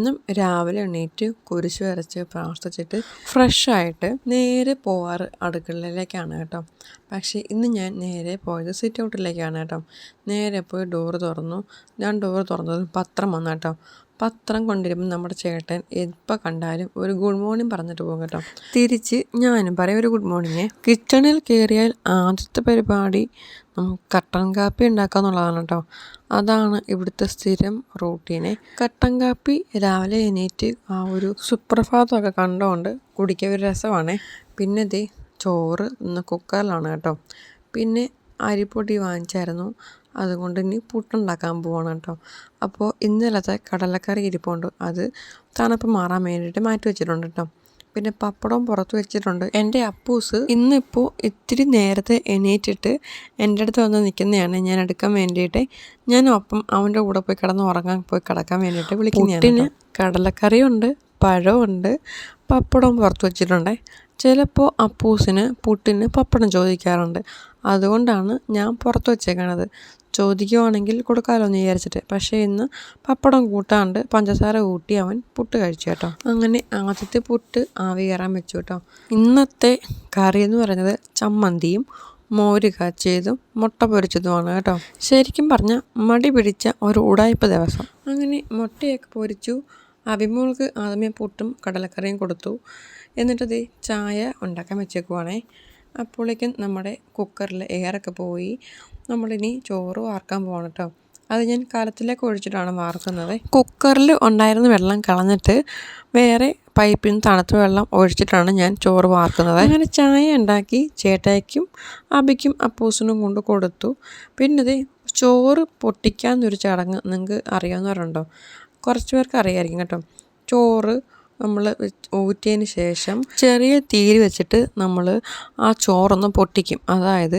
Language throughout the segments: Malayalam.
എന്നും രാവിലെ എണീറ്റ് കുരിശ് വരച്ച് പ്രാർത്ഥിച്ചിട്ട് ഫ്രഷായിട്ട് നേരെ പോവാറ് അടുക്കളയിലേക്കാണ് കേട്ടോ. പക്ഷേ ഇന്ന് ഞാൻ നേരെ പോയത് സിറ്റ് ഔട്ടിലേക്കാണ് കേട്ടോ. നേരെ പോയി ഡോറ് തുറന്നു. ഞാൻ ഡോറ് തുറന്നതും പത്രം വന്നു കേട്ടോ. പത്രം കൊണ്ടിരുമ്പോൾ നമ്മുടെ ചേട്ടൻ എപ്പോൾ കണ്ടാലും ഒരു ഗുഡ് മോർണിംഗ് പറഞ്ഞിട്ട് പോകും കേട്ടോ. തിരിച്ച് ഞാനും പറയും ഒരു ഗുഡ് മോർണിംഗ്. കിച്ചണിൽ കയറിയാൽ ആദ്യത്തെ പരിപാടി കട്ടൻ കാപ്പി ഉണ്ടാക്കുക എന്നുള്ളതാണ് കേട്ടോ. അതാണ് ഇവിടുത്തെ സ്ഥിരം റൂട്ടീനെ. കട്ടൻ കാപ്പി രാവിലെ എണീറ്റ് ആ ഒരു സുപ്രഭാതമൊക്കെ കണ്ടുകൊണ്ട് കുടിക്കാൻ ഒരു രസമാണ്. പിന്നെ ദേ ചോറ് ഇന്ന് കുക്കറിലാണ് കേട്ടോ. പിന്നെ അരിപ്പൊടി വാങ്ങിച്ചായിരുന്നു, അതുകൊണ്ട് ഇനി പുട്ടുണ്ടാക്കാൻ പോവാണ് കേട്ടോ. അപ്പോൾ ഇന്നലത്തെ കടലക്കറി ഇരിപ്പുണ്ട്, അത് തണുപ്പ് മാറാൻ വേണ്ടിയിട്ട് മാറ്റി വെച്ചിട്ടുണ്ട് കേട്ടോ. പിന്നെ പപ്പടവും പുറത്ത് വെച്ചിട്ടുണ്ട്. എൻ്റെ അപ്പൂസ് ഇന്നിപ്പോൾ ഇത്തിരി നേരത്തെ എണീറ്റിട്ട് എൻ്റെ അടുത്ത് വന്ന് നിൽക്കുന്നതാണ് ഞാൻ എടുക്കാൻ വേണ്ടിയിട്ട്. ഞാൻ ഒപ്പം അവൻ്റെ കൂടെ പോയി കിടക്കാൻ വേണ്ടിയിട്ട് വിളിക്കുന്നതാണ്. പുട്ടിന് കടലക്കറിയുണ്ട്, പഴമുണ്ട്, പപ്പടവും പുറത്ത് വെച്ചിട്ടുണ്ട്. ചിലപ്പോൾ അപ്പൂസിന് പുട്ടിന് പപ്പടം ചോദിക്കാറുണ്ട്, അതുകൊണ്ടാണ് ഞാൻ പുറത്ത് വെച്ചേക്കണത്. ചോദിക്കുവാണെങ്കിൽ കൊടുക്കാമല്ലോ എന്ന് വിചാരിച്ചിട്ട്. പക്ഷേ ഇന്ന് പപ്പടം കൂട്ടാണ്ട് പഞ്ചസാര കൂട്ടി അവൻ പുട്ട് കഴിച്ചു കേട്ടോ. അങ്ങനെ ആദ്യത്തെ പുട്ട് ആവി കയറാൻ വെച്ചു കേട്ടോ. ഇന്നത്തെ കറി എന്ന് പറയുന്നത് ചമ്മന്തിയും മോര് കാച്ചിയതും മുട്ട പൊരിച്ചതുമാണ് കേട്ടോ. ശരിക്കും പറഞ്ഞാൽ മടി പിടിച്ച ഒരു ഉടായ്പ ദിവസം. അങ്ങനെ മുട്ടയൊക്കെ പൊരിച്ചു. അഭിമോൾക്ക് ആദ്യമേ പുട്ടും കടലക്കറിയും കൊടുത്തു. എന്നിട്ടത് ചായ ഉണ്ടാക്കാൻ വെച്ചേക്കുവാണേ. അപ്പോഴേക്കും നമ്മുടെ കുക്കറിൽ എയറൊക്കെ പോയി. നമ്മളിനി ചോറ് വാർക്കാൻ പോകണം കേട്ടോ. അത് ഞാൻ കലത്തിലേക്ക് ഒഴിച്ചിട്ടാണ് വാർക്കുന്നത്. കുക്കറിൽ ഉണ്ടായിരുന്ന വെള്ളം കളഞ്ഞിട്ട് വേറെ പൈപ്പിൽ നിന്ന് തണുത്ത വെള്ളം ഒഴിച്ചിട്ടാണ് ഞാൻ ചോറ് വാർക്കുന്നത്. അങ്ങനെ ചായ ഉണ്ടാക്കി ചേട്ടായിക്കും അബിക്കും അപ്പൂസിനും കൊണ്ട് കൊടുത്തു. പിന്നെ ഇത് ചോറ് പൊട്ടിക്കാമെന്നൊരു ചടങ്ങ് നിങ്ങൾക്ക് അറിയാവുന്നവരുണ്ടോ? കുറച്ച് പേർക്ക് അറിയാമായിരിക്കും കേട്ടോ. ചോറ് നമ്മൾ ഊറ്റിയതിന് ശേഷം ചെറിയ തീയിൽ വെച്ചിട്ട് നമ്മൾ ആ ചോറൊന്ന് പൊട്ടിക്കും. അതായത്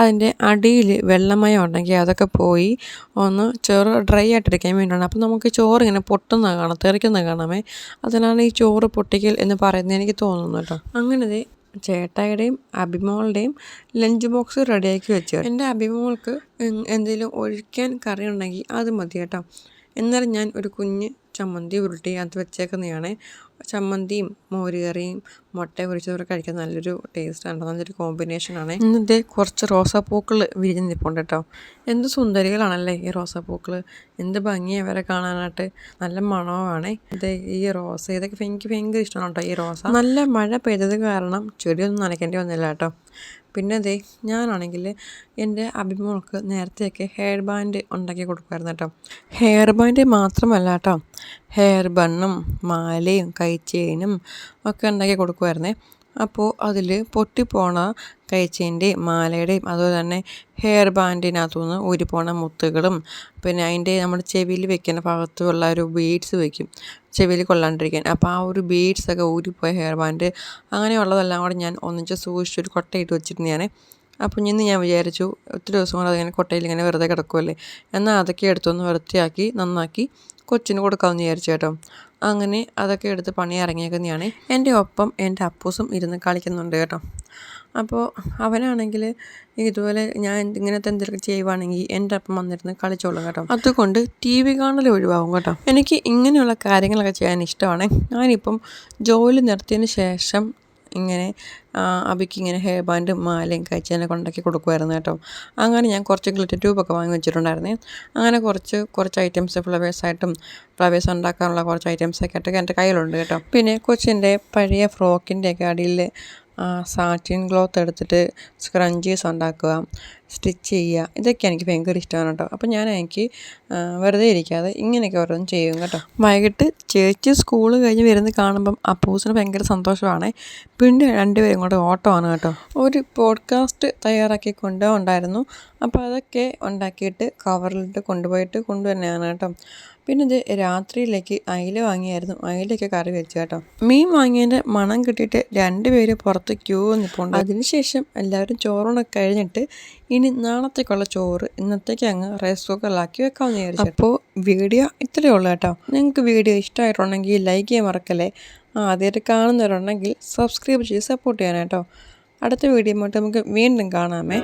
അതിൻ്റെ അടിയിൽ വെള്ളമയം ഉണ്ടെങ്കിൽ അതൊക്കെ പോയി ഒന്ന് ഡ്രൈ ആയിട്ടിരിക്കാൻ വേണ്ടിയാണ്. അപ്പം നമുക്ക് ചോറ് ഇങ്ങനെ പൊട്ടുന്നത് കാണാം, തെറിക്കുന്നത് കാണാമേ. അതിനാണ് ഈ ചോറ് പൊട്ടിക്കൽ എന്ന് പറയുന്നത് എനിക്ക് തോന്നുന്നു കേട്ടോ. അങ്ങനെ ചേട്ടായിയുടെയും അഭിമോളുടെയും ലഞ്ച് ബോക്സ് റെഡിയാക്കി വെച്ചു. എൻ്റെ അഭിമോൾക്ക് എന്തെങ്കിലും ഒഴിക്കാൻ കറി ഉണ്ടെങ്കിൽ അത് മതി കേട്ടോ. എന്നാലും ഞാൻ ഒരു കുഞ്ഞ് ചമ്മന്തി ഉരുട്ടി അത് വെച്ചേക്കുന്നതാണ്. ചമ്മന്തിയും മോരുകറിയും മുട്ട പൊരിച്ചതൊക്കെ കഴിക്കാൻ നല്ലൊരു ടേസ്റ്റാണ്, നല്ലൊരു കോമ്പിനേഷനാണ്. ഇന്നത്തെ കുറച്ച് റോസാപ്പൂക്കൾ വിരിഞ്ഞ് നിൽപ്പുണ്ട് കേട്ടോ. എന്ത് സുന്ദരികളാണല്ലേ ഈ റോസാപ്പൂക്കൾ, എന്ത് ഭംഗിയാണ് അവരെ കാണാനായിട്ട്. നല്ല മണമാണ് ഇത് ഈ റോസ. ഇതൊക്കെ എനിക്ക് ഭയങ്കര ഇഷ്ടമാണ് കേട്ടോ ഈ റോസ. നല്ല മഴ പെയ്തത് കാരണം ചെടിയൊന്നും നനയ്ക്കേണ്ടി വന്നില്ല കേട്ടോ. പിന്നെ ഞാനാണെങ്കിൽ എൻ്റെ അഭിമോൾക്ക് നേരത്തെയൊക്കെ ഹെയർ ബാൻഡ് ഉണ്ടാക്കി കൊടുക്കുമായിരുന്നു കേട്ടോ. ഹെയർ ബാൻഡ് മാത്രമല്ല കേട്ടോ, ഹെയർ ബണ്ണും മാലയും കൈച്ചെയിനും ഒക്കെ ഉണ്ടാക്കി കൊടുക്കുമായിരുന്നേ. അപ്പോൾ അതിൽ പൊട്ടിപ്പോണ കൈച്ചെയിൻ്റെയും മാലയുടെയും അതുപോലെ തന്നെ ഹെയർ ബാൻഡിനകത്തുനിന്ന് ഊരിപ്പോണ മുത്തുകളും പിന്നെ അതിൻ്റെ നമ്മുടെ ചെവിയിൽ വെക്കുന്ന ഭാഗത്തുള്ള ഒരു ബീഡ്സ് വെക്കും ചെവിയിൽ കൊള്ളാണ്ടിരിക്കാൻ. അപ്പോൾ ആ ഒരു ബീഡ്സൊക്കെ ഊരിപ്പോയ ഹെയർ ബാൻഡ് അങ്ങനെയുള്ളതെല്ലാം കൂടെ ഞാൻ ഒന്നിച്ച് സൂക്ഷിച്ചൊരു കൊട്ടയിട്ട് വെച്ചിരുന്നതാണ്. അപ്പോൾ ഇന്ന് ഞാൻ വിചാരിച്ചു ഒത്തിരി ദിവസം കൊണ്ട് അതിങ്ങനെ കൊട്ടയിൽ ഇങ്ങനെ വെറുതെ കിടക്കുമല്ലേ, എന്നാൽ അതൊക്കെ എടുത്തൊന്ന് വൃത്തിയാക്കി നന്നാക്കി കൊച്ചിന് കൊടുക്കാമെന്ന് വിചാരിച്ചു കേട്ടോ. അങ്ങനെ അതൊക്കെ എടുത്ത് പണി ഇറങ്ങിയേക്കുന്നതാണ്. എൻ്റെ ഒപ്പം എൻ്റെ അപ്പൂസും ഇരുന്ന് കളിക്കുന്നുണ്ട് കേട്ടോ. അപ്പോൾ അവനാണെങ്കിൽ ഇതുപോലെ ഞാൻ ഇങ്ങനത്തെ എന്തെങ്കിലും ചെയ്യുവാണെങ്കിൽ എൻ്റെ ഒപ്പം വന്നിരുന്ന് കളിച്ചോളും കേട്ടോ. അതുകൊണ്ട് TV കാണൽ ഒഴിവാകും കേട്ടോ. എനിക്ക് ഇങ്ങനെയുള്ള കാര്യങ്ങളൊക്കെ ചെയ്യാൻ ഇഷ്ടമാണ്. ഞാനിപ്പം ജോലി നിർത്തിയതിന് ശേഷം ഇങ്ങനെ അബിക്ക് ഇങ്ങനെ ഹെയർ ബാൻഡും മാലയും കഴിച്ചതിനെ കൊണ്ടാക്കി കൊടുക്കുമായിരുന്നു കേട്ടോ. അങ്ങനെ ഞാൻ കുറച്ച് ഗ്ലിറ്റർ ട്യൂബൊക്കെ വാങ്ങി വെച്ചിട്ടുണ്ടായിരുന്നേ. അങ്ങനെ കുറച്ച് ഐറ്റംസ് ഫ്ലവേഴ്സ് ഉണ്ടാക്കാനുള്ള കുറച്ച് ഐറ്റംസൊക്കെ ആയിട്ടൊക്കെ എൻ്റെ കയ്യിലുണ്ട് കേട്ടോ. പിന്നെ കൊച്ചിൻ്റെ പഴയ ഫ്രോക്കിൻ്റെയൊക്കെ അടിയിൽ സാറ്റിൻ ക്ലോത്ത് എടുത്തിട്ട് സ്ക്രഞ്ചീസ് ഉണ്ടാക്കുക, സ്റ്റിച്ച് ചെയ്യുക, ഇതൊക്കെ എനിക്ക് ഭയങ്കര ഇഷ്ടമാണ് കേട്ടോ. അപ്പോൾ എനിക്ക് വെറുതെ ഇരിക്കാതെ ഇങ്ങനെയൊക്കെ ഓരോന്നും ചെയ്യും കേട്ടോ. വൈകിട്ട് ചേച്ചി സ്കൂൾ കഴിഞ്ഞ് വരുന്നത് കാണുമ്പം അപ്പൂസിന് ഭയങ്കര സന്തോഷമാണ്. പിന്നെ രണ്ടുപേരും കൂടെ ഓട്ടമാണ് കേട്ടോ. ഒരു പോഡ്കാസ്റ്റ് തയ്യാറാക്കി കൊണ്ടുപോകുന്നുണ്ടായിരുന്നു. അപ്പോൾ അതൊക്കെ ഉണ്ടാക്കിയിട്ട് കവറിലിട്ട് കൊണ്ടുവരുന്നതാണ് കേട്ടോ. പിന്നെ ഇത് രാത്രിയിലേക്ക് അയില വാങ്ങിയായിരുന്നു, അയിലയൊക്കെ കറി വെച്ചു കേട്ടോ. മീൻ വാങ്ങിയതിൻ്റെ മണം കിട്ടിയിട്ട് രണ്ടുപേര് പുറത്ത് ക്യൂ നിൽപ്പുണ്ട്. അതിനുശേഷം എല്ലാവരും ചോറൂണൊക്കെ കഴിഞ്ഞിട്ട് ഇനി നാളത്തേക്കുള്ള ചോറ് ഇന്നത്തേക്ക് അങ്ങ് റൈസ് കുക്കറിലാക്കി വെക്കാമെന്ന് വിചാരിച്ചു. അപ്പോൾ വീഡിയോ ഇത്രയേ ഉള്ളൂ കേട്ടോ. നിങ്ങൾക്ക് വീഡിയോ ഇഷ്ടമായിട്ടുണ്ടെങ്കിൽ ലൈക്ക് ചെയ്യാൻ മറക്കല്ലേ. ആദ്യമായിട്ട് കാണുന്നവരുണ്ടെങ്കിൽ സബ്സ്ക്രൈബ് ചെയ്ത് സപ്പോർട്ട് ചെയ്യാൻ കേട്ടോ. അടുത്ത വീഡിയോ ആയിട്ട് നമുക്ക് വീണ്ടും കാണാമേ.